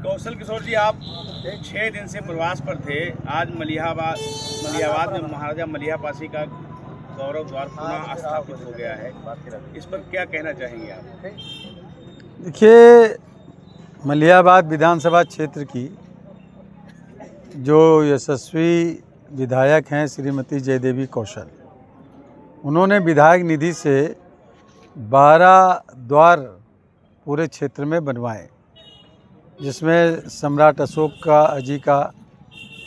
कौशल किशोर जी, आप 6 दिन से प्रवास पर थे। आज मलिहाबाद में महाराजा मलिहा पासी का गौरव द्वार पुनः स्थापित हो गया है। इस पर क्या कहना चाहेंगे आप? देखिए, मलिहाबाद विधानसभा क्षेत्र की जो यशस्वी विधायक हैं श्रीमती जयदेवी कौशल, उन्होंने विधायक निधि से 12 द्वार पूरे क्षेत्र में बनवाए, जिसमें सम्राट अशोक जी का,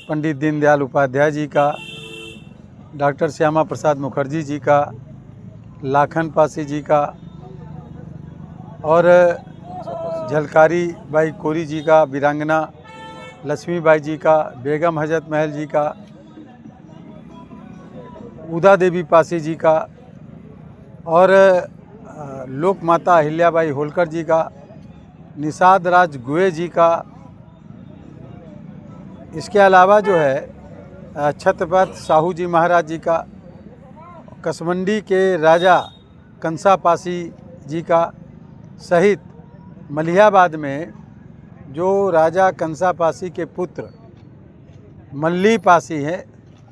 पंडित दीनदयाल उपाध्याय जी का, डॉक्टर श्यामा प्रसाद मुखर्जी जी का, लाखन पासी जी का और झलकारी बाई कोरी जी का, वीरांगना लक्ष्मीबाई जी का, बेगम हजरत महल जी का, उदा देवी पासी जी का और लोक माता अहिल्याबाई होलकर जी का, निषाद राज गुए जी का। इसके अलावा जो है छत्रपति साहू जी महाराज जी का, कसमंडी के राजा कंसा पासी जी का सहित मलिहाबाद में जो राजा कंसा पासी के पुत्र मल्ली पासी हैं,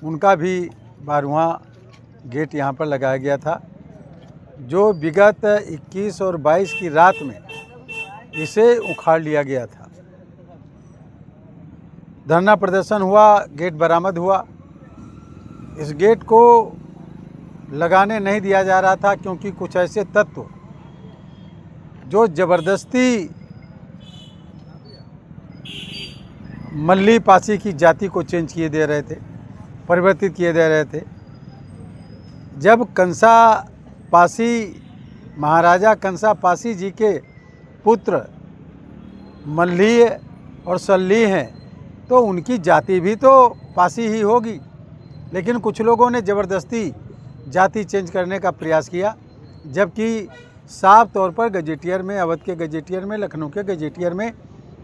उनका भी 12वां गेट यहाँ पर लगाया गया था, जो विगत 21 और 22 की रात में इसे उखाड़ लिया गया था। धरना प्रदर्शन हुआ, गेट बरामद हुआ। इस गेट को लगाने नहीं दिया जा रहा था क्योंकि कुछ ऐसे तत्व जो ज़बरदस्ती मल्ली पासी की जाति को चेंज किए दे रहे थे, परिवर्तित किए दे रहे थे। जब कंसा पासी, महाराजा कंसा पासी जी के पुत्र मल्ली और सल्ली हैं, तो उनकी जाति भी तो पासी ही होगी। लेकिन कुछ लोगों ने ज़बरदस्ती जाति चेंज करने का प्रयास किया, जबकि साफ तौर पर गजेटियर में, अवध के गजेटियर में, लखनऊ के गजेटियर में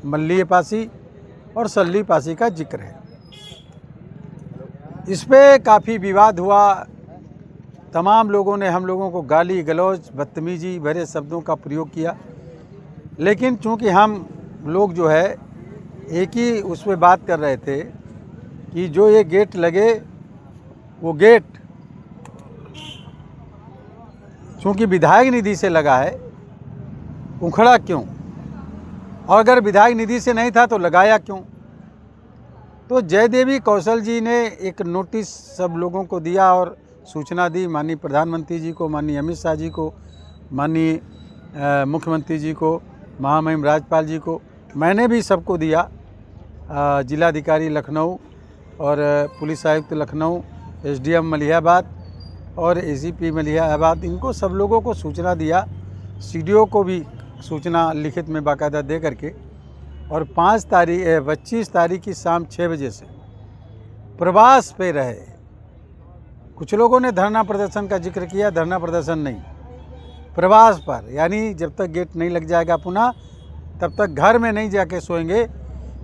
मल्ली पासी और सल्ली पासी का जिक्र है। इस पे काफ़ी विवाद हुआ। तमाम लोगों ने हम लोगों को गाली गलौज, बदतमीजी भरे शब्दों का प्रयोग किया। लेकिन चूंकि हम लोग जो है एक ही उस पर बात कर रहे थे कि जो ये गेट लगे, वो गेट चूंकि विधायक निधि से लगा है, उखड़ा क्यों? और अगर विधायक निधि से नहीं था तो लगाया क्यों? तो जयदेवी कौशल जी ने एक नोटिस सब लोगों को दिया और सूचना दी, माननीय प्रधानमंत्री जी को, माननीय अमित शाह जी को, माननीय मुख्यमंत्री जी को, महामहिम राज्यपाल जी को। मैंने भी सबको दिया, जिलाधिकारी लखनऊ और पुलिस आयुक्त लखनऊ, एसडीएम मलिहाबाद और एसीपी मलिहाबाद, इनको सब लोगों को सूचना दिया। सीडीओ को भी सूचना लिखित में बाकायदा दे करके, और 25 तारीख की शाम 6 बजे से प्रवास पे रहे। कुछ लोगों ने धरना प्रदर्शन का जिक्र किया, धरना प्रदर्शन नहीं, प्रवास पर, यानी जब तक गेट नहीं लग जाएगा पुनः, तब तक घर में नहीं जाके सोएंगे,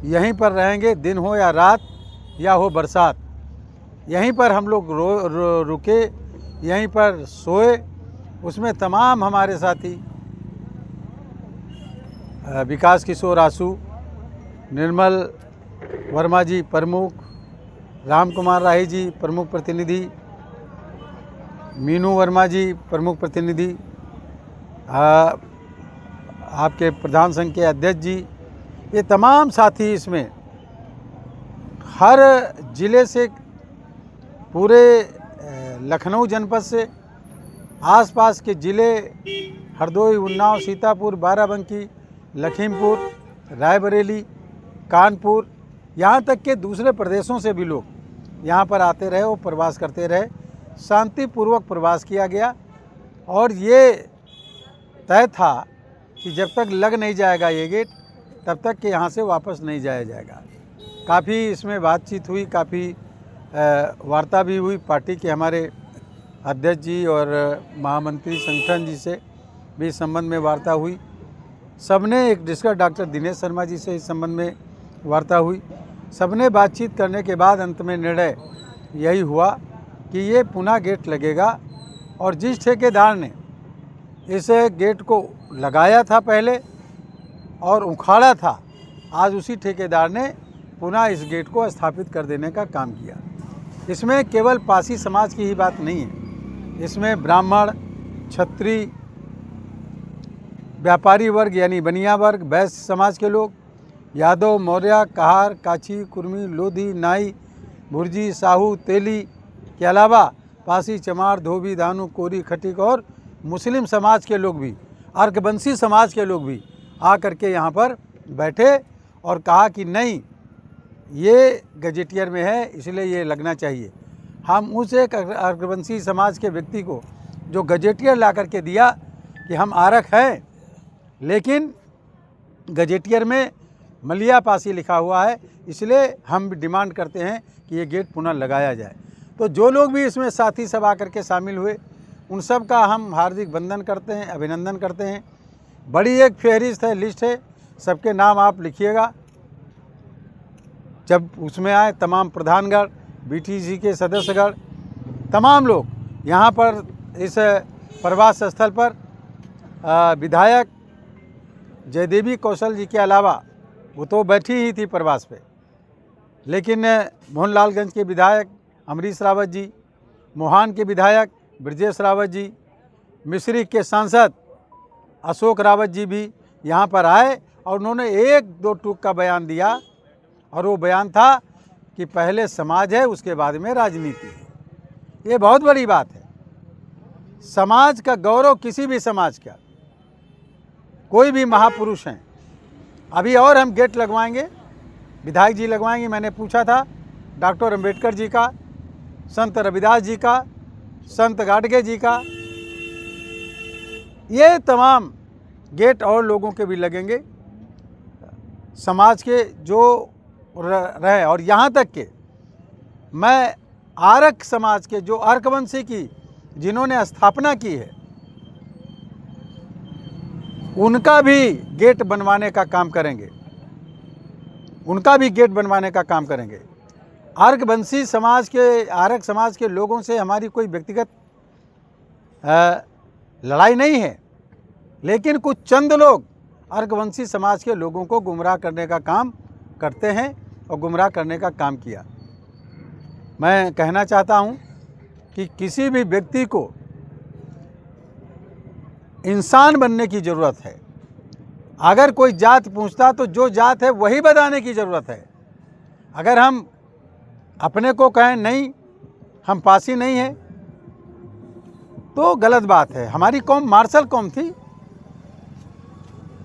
यहीं पर रहेंगे, दिन हो या रात या हो बरसात। यहीं पर हम लोग रुके, यहीं पर सोए। उसमें तमाम हमारे साथी विकास किशोर आसू, निर्मल वर्मा जी प्रमुख, राम कुमार राही जी प्रमुख प्रतिनिधि, मीनू वर्मा जी प्रमुख प्रतिनिधि, आपके प्रधान संघ के अध्यक्ष जी, ये तमाम साथी इसमें हर ज़िले से, पूरे लखनऊ जनपद से, आसपास के ज़िले हरदोई, उन्नाव, सीतापुर, बाराबंकी, लखीमपुर, रायबरेली, कानपुर, यहाँ तक के दूसरे प्रदेशों से भी लोग यहाँ पर आते रहे और प्रवास करते रहे। शांतिपूर्वक प्रवास किया गया और ये तय था कि जब तक लग नहीं जाएगा ये गेट, तब तक कि यहाँ से वापस नहीं जाया जाएगा। काफ़ी इसमें बातचीत हुई, काफ़ी वार्ता भी हुई। पार्टी के हमारे अध्यक्ष जी और महामंत्री संगठन जी से भी इस संबंध में वार्ता हुई। सबने एक डिस्कस, डॉक्टर दिनेश शर्मा जी से इस संबंध में वार्ता हुई। सबने बातचीत करने के बाद अंत में निर्णय यही हुआ कि ये पुनः गेट लगेगा। और जिस ठेकेदार ने इस गेट को लगाया था पहले और उखाड़ा था, आज उसी ठेकेदार ने पुनः इस गेट को स्थापित कर देने का काम किया। इसमें केवल पासी समाज की ही बात नहीं है, इसमें ब्राह्मण, क्षत्रिय, व्यापारी वर्ग यानी बनिया वर्ग, वैश्य समाज के लोग, यादव, मौर्य, कहार, काछी, कुर्मी, लोधी, नाई, भुर्जी, साहू, तेली के अलावा पासी, चमार, धोबी, दानू, कोरी, खटीक और मुस्लिम समाज के लोग भी, अर्कवंशी समाज के लोग भी आकर के यहाँ पर बैठे और कहा कि नहीं, ये गजेटियर में है इसलिए ये लगना चाहिए। हम उस एक अर्कवंशी समाज के व्यक्ति को जो गजेटियर ला करके दिया कि हम आरक हैं, लेकिन गजेटियर में मलिया पासी लिखा हुआ है, इसलिए हम डिमांड करते हैं कि ये गेट पुनः लगाया जाए। तो जो लोग भी इसमें साथी सब आकर के शामिल हुए उन सब का हम हार्दिक वंदन करते हैं, अभिनंदन करते हैं। बड़ी एक फहरिस्त है, लिस्ट है, सबके नाम आप लिखिएगा। जब उसमें आए तमाम प्रधानगण, बीटीसी के सदस्यगण, तमाम लोग यहाँ पर इस प्रवास स्थल पर विधायक जयदेवी कौशल जी के अलावा, वो तो बैठी ही थी प्रवास पे, लेकिन मोहनलालगंज के विधायक अमरीश रावत जी, मोहान के विधायक ब्रजेश रावत जी, मिश्री के सांसद अशोक रावत जी भी यहाँ पर आए और उन्होंने एक दो टूक का बयान दिया, और वो बयान था कि पहले समाज है उसके बाद में राजनीति है। ये बहुत बड़ी बात है। समाज का गौरव, किसी भी समाज का कोई भी महापुरुष हैं। अभी और हम गेट लगवाएंगे, विधायक जी लगवाएंगे। मैंने पूछा था डॉक्टर अंबेडकर जी का, संत रविदास जी का, संत गाडगे जी का, ये तमाम गेट और लोगों के भी लगेंगे, समाज के जो रहे। और यहाँ तक के मैं आरक समाज के जो अर्कवंशी की जिन्होंने स्थापना की है, उनका भी गेट बनवाने का काम करेंगे, उनका भी गेट बनवाने का काम करेंगे। अर्कवंशी समाज के, आरक समाज के लोगों से हमारी कोई व्यक्तिगत लड़ाई नहीं है, लेकिन कुछ चंद लोग अर्कवंशी समाज के लोगों को गुमराह करने का काम करते हैं और गुमराह करने का काम किया। मैं कहना चाहता हूं कि किसी भी व्यक्ति को इंसान बनने की ज़रूरत है। अगर कोई जात पूछता तो जो जात है वही बताने की ज़रूरत है। अगर हम अपने को कहें नहीं हम पासी नहीं हैं तो गलत बात है। हमारी कौम मार्शल कौम थी,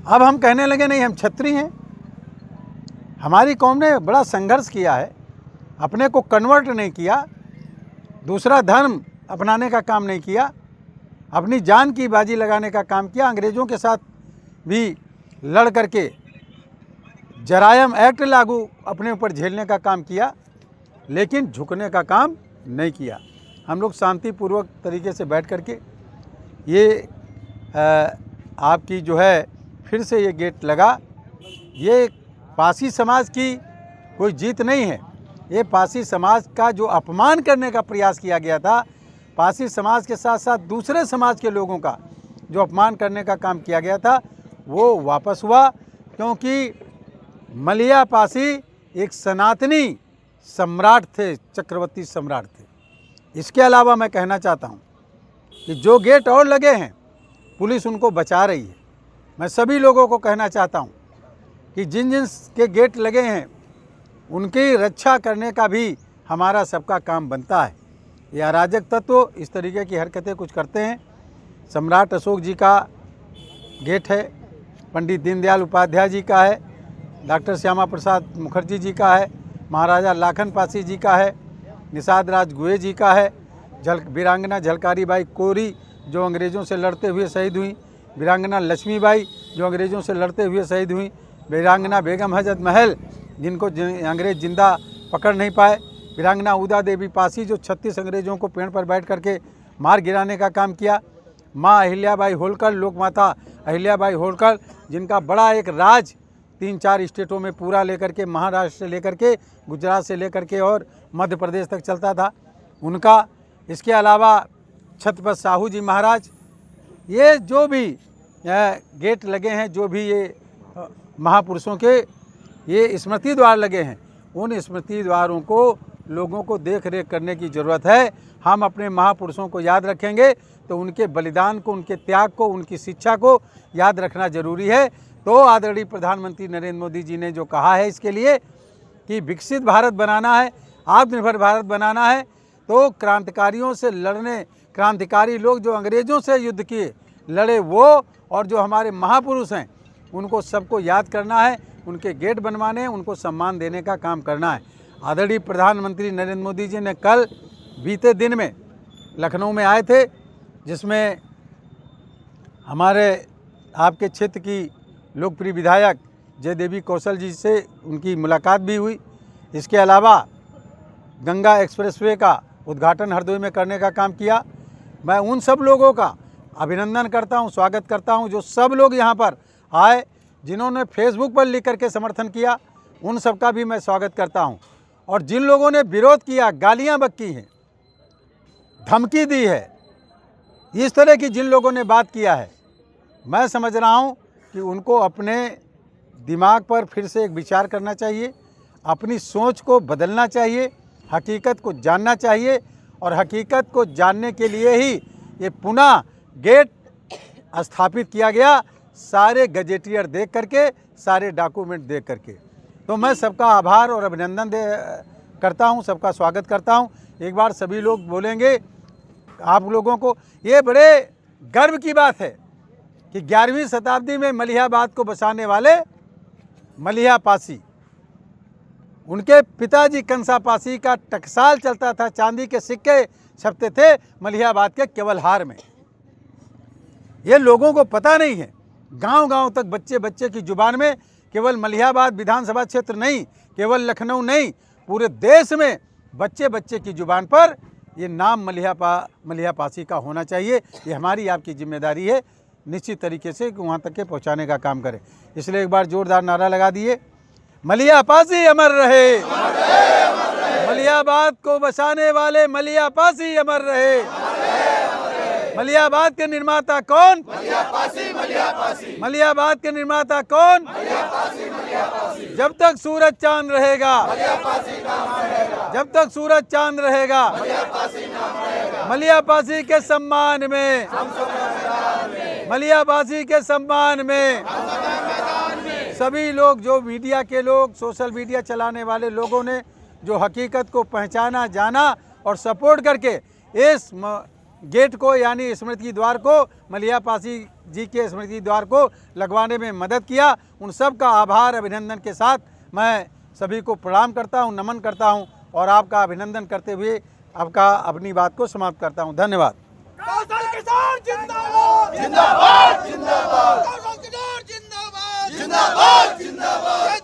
अब हम कहने लगे नहीं हम क्षत्रिय हैं। हमारी कौम ने बड़ा संघर्ष किया है, अपने को कन्वर्ट नहीं किया, दूसरा धर्म अपनाने का काम नहीं किया, अपनी जान की बाजी लगाने का काम किया, अंग्रेज़ों के साथ भी लड़ करके जरायम एक्ट लागू अपने ऊपर झेलने का काम किया, लेकिन झुकने का काम नहीं किया। हम लोग शांतिपूर्वक तरीके से बैठ करके ये आपकी जो है फिर से ये गेट लगा। ये पासी समाज की कोई जीत नहीं है, ये पासी समाज का जो अपमान करने का प्रयास किया गया था, पासी समाज के साथ साथ दूसरे समाज के लोगों का जो अपमान करने का काम किया गया था वो वापस हुआ, क्योंकि मलिया पासी एक सनातनी सम्राट थे, चक्रवर्ती सम्राट थे। इसके अलावा मैं कहना चाहता हूँ कि जो गेट और लगे हैं पुलिस उनको बचा रही है। मैं सभी लोगों को कहना चाहता हूँ कि जिन जिन के गेट लगे हैं उनकी रक्षा करने का भी हमारा सबका काम बनता है। ये अराजक तत्व इस तरीके की हरकतें कुछ करते हैं। सम्राट अशोक जी का गेट है, पंडित दीनदयाल उपाध्याय जी का है, डॉक्टर श्यामा प्रसाद मुखर्जी जी का है, महाराजा लाखन पासी जी का है, निषाद राज गुहे जी का है, वीरांगना झलकारी बाई कोरी जो अंग्रेज़ों से लड़ते हुए शहीद हुई, वीरांगना लक्ष्मीबाई जो अंग्रेज़ों से लड़ते हुए शहीद हुई, वीरांगना बेगम हजरत महल जिनको अंग्रेज़ जिंदा पकड़ नहीं पाए, वीरांगना उदा देवी पासी जो 36 अंग्रेज़ों को पेड़ पर बैठ करके मार गिराने का काम किया, माँ अहिल्याबाई होलकर, लोकमाता अहिल्याबाई होलकर जिनका बड़ा एक राज 3-4 स्टेटों में पूरा लेकर के, महाराष्ट्र से लेकर के, गुजरात से लेकर के और मध्य प्रदेश तक चलता था, उनका। इसके अलावा छत्रपति साहू जी महाराज, ये जो भी गेट लगे हैं, जो भी ये महापुरुषों के ये स्मृति द्वार लगे हैं, उन स्मृति द्वारों को लोगों को देख रेख करने की ज़रूरत है। हम अपने महापुरुषों को याद रखेंगे तो उनके बलिदान को, उनके त्याग को, उनकी शिक्षा को याद रखना जरूरी है। तो आदरणीय प्रधानमंत्री नरेंद्र मोदी जी ने जो कहा है इसके लिए कि विकसित भारत बनाना है, आत्मनिर्भर भारत बनाना है, तो क्रांतिकारियों से लड़ने, क्रांतिकारी लोग जो अंग्रेज़ों से युद्ध किए लड़े वो, और जो हमारे महापुरुष हैं उनको सबको याद करना है, उनके गेट बनवाने, उनको सम्मान देने का काम करना है। आदरणीय प्रधानमंत्री नरेंद्र मोदी जी ने कल बीते दिन में लखनऊ में आए थे, जिसमें हमारे आपके क्षेत्र की लोकप्रिय विधायक जयदेवी कौशल जी से उनकी मुलाकात भी हुई। इसके अलावा गंगा एक्सप्रेसवे का उद्घाटन हरदोई में करने का काम किया। मैं उन सब लोगों का अभिनंदन करता हूं, स्वागत करता हूं, जो सब लोग यहां पर आए, जिन्होंने फेसबुक पर लिख करके समर्थन किया, उन सब का भी मैं स्वागत करता हूं। और जिन लोगों ने विरोध किया, गालियां बक्की हैं, धमकी दी है, इस तरह की जिन लोगों ने बात किया है, मैं समझ रहा हूं कि उनको अपने दिमाग पर फिर से एक विचार करना चाहिए, अपनी सोच को बदलना चाहिए, हकीकत को जानना चाहिए। और हकीकत को जानने के लिए ही ये पुनः गेट स्थापित किया गया, सारे गजेटियर देख करके, सारे डॉक्यूमेंट देख करके। तो मैं सबका आभार और अभिनंदन करता हूं, सबका स्वागत करता हूं। एक बार सभी लोग बोलेंगे आप लोगों को, ये बड़े गर्व की बात है कि 11वीं शताब्दी में मलिहाबाद को बसाने वाले मलिहा पासी, उनके पिताजी कंसा पासी का टकसाल चलता था, चांदी के सिक्के छपते थे मलिहाबाद के केवलहार में। ये लोगों को पता नहीं है। गांव-गांव तक बच्चे बच्चे की जुबान में, केवल मलिहाबाद विधानसभा क्षेत्र नहीं, केवल लखनऊ नहीं, पूरे देश में बच्चे बच्चे की जुबान पर ये नाम मलिहा पासी का होना चाहिए। ये हमारी आपकी जिम्मेदारी है निश्चित तरीके से कि वहाँ तक के पहुँचाने का काम करें। इसलिए एक बार जोरदार नारा लगा दिए, मलिहा पासी अमर रहे, मलिहाबाद को बसाने वाले मलिहा पासी अमर रहे। मलिहाबाद के निर्माता कौन? मलिहाबाद के निर्माता कौन? जब तक सूरज चांद रहेगा, जब तक सूरज चांद रहेगा, मलिहा पासी के सम्मान में, मलिहा पासी के सम्मान में सभी लोग, जो मीडिया के लोग, सोशल मीडिया चलाने वाले लोगों ने जो हकीकत को पहचाना, जाना और सपोर्ट करके इस गेट को, यानी स्मृति द्वार को, मलिहा पासी जी के स्मृति द्वार को लगवाने में मदद किया, उन सब का आभार अभिनंदन के साथ मैं सभी को प्रणाम करता हूं, नमन करता हूं और आपका अभिनंदन करते हुए आपका अपनी बात को समाप्त करता हूं। धन्यवाद। कौशल किशोर जिंदाबाद, जिंदाबाद, जिंदाबाद, कौशल किशोर जिंदाबाद, जिंदाबाद, जिंदाबाद।